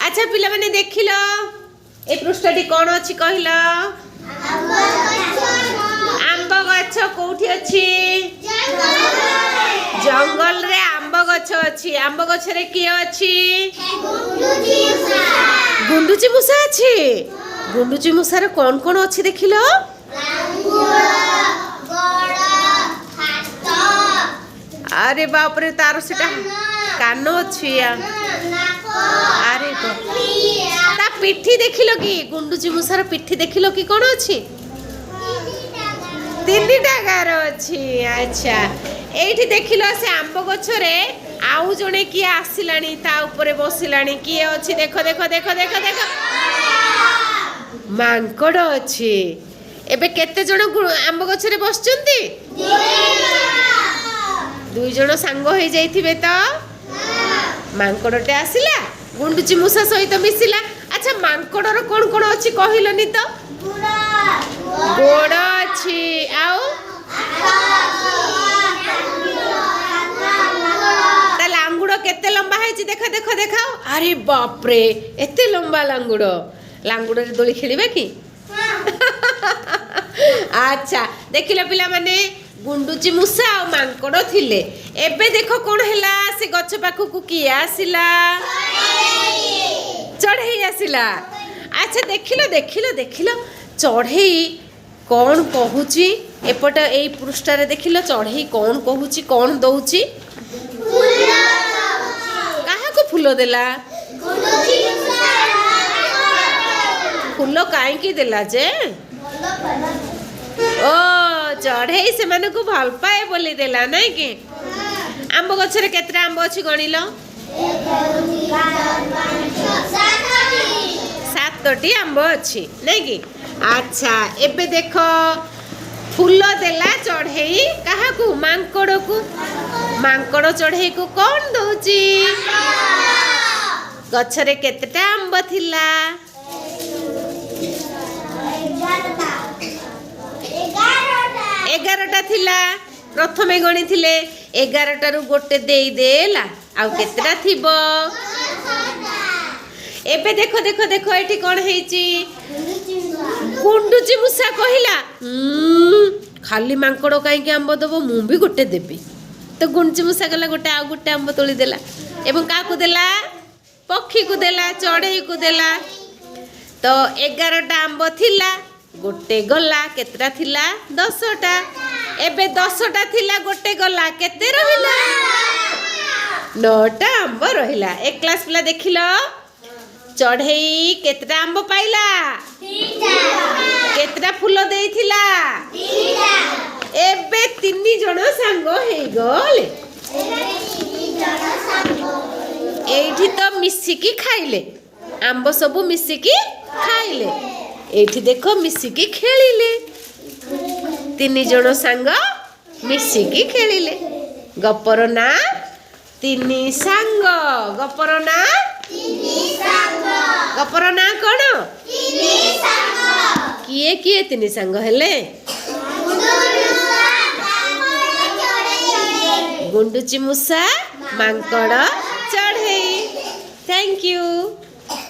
अच्छा पिला माने देखिलो ए पृष्ठटी कौन अच्छी कहल आंब गछ कोठी अच्छी जंगल रे आंब गछ अच्छी आंब गछ रे किए अच्छी गुंडुची मूषा अच्छी गुंडुची मूषा रे कौन कौन अच्छी देखिलो अरे बाप रे तार सेटा कान अच्छी अरे ता पिठी देखिलो कि गुंडुची मूषार पिठी देखिलो कि कौन अच्छी तीन टागार अच्छी अच्छा एठी देखिलो से आंब गछरे आउ जणे किए आसिलानी ता ऊपर बसिलानी किए अच्छी देखो देखो देखो देखो देखो मांकड़ अच्छी एबे केते जण आंब गछरे बसचंती दुई जण सांग हो जाइथिबे तो मांकड़टे आसिला गुंडुची मूषा सहित मिसिला अच्छा मांकड़र कोन कोन अछि कहिलनी तो गोड़ अछि आउ ता लांगुड़ केते लंबा है देखो देखो देखाओ अरे बाप रे एते लंबा लांगुड़ लांगुड़ रे दोली खेलिबा कि अच्छा देखिला पिला माने गुंडुची मूषा और मांकड़ थिले एबे देखो कौन हैला से गछ पाखु को किए आसिला चढ़ई आसिला अच्छा देखिलो देखिलो देखिलो चढ़ई कौन कहूची एपट एई पृष्ठ रे देखिलो चढ़ई कौन कहूची कौन दउची काहा को फूल देला फूल काहे की देला जे ओ चढ़ई से माने को भल पाए बोली देला नहीं कि आंब गछरे केतरा आंब अछि गणिलो 7टी आंब अछि नहीं कि अच्छा एबे देखो फूल देला चढ़ई काहा को मांकड़ चढ़ई को कौन दउची गछरे केतटा आंब थिला 11टा थिला प्रथमे गणी थिले 11टा रु गोटे देई देला आउ केतरा थिबो एबे देखो देखो देखो एठी कोन हेची गुंडुची मूषा कहिला खाली मांकड़ काई के आंब दबो मु भी गोटे देबी तो गुंडुची मूषा गला गोटे आ गोटे आंब तोली देला एवं का को देला पक्षी को देला चढ़ई को देला तो 11टा आंब थिला गोटे गला केतरा थिला 10टा एबे 10टा थिला गोटे गला केते रहिला 9टा आंब रहिला एक क्लास पिला देखिलो चढ़ई केतरा आंब पाइला 3टा केतरा फूल देइथिला 3टा एबे 3 जण सांग हेई गले एठी तो मिसिकी खाइले आंब सब मिसिकी खाइले एठी देखो मिसिकी खेलिले 3 जण सांग मिसिकी खेलिले गपर ना 3 सांग गपर ना 3 सांग गपर ना कोन 3 सांग किए किए 3 सांग हेले गुंडुची मूषा मांकड़ चढ़ई थैंक यू।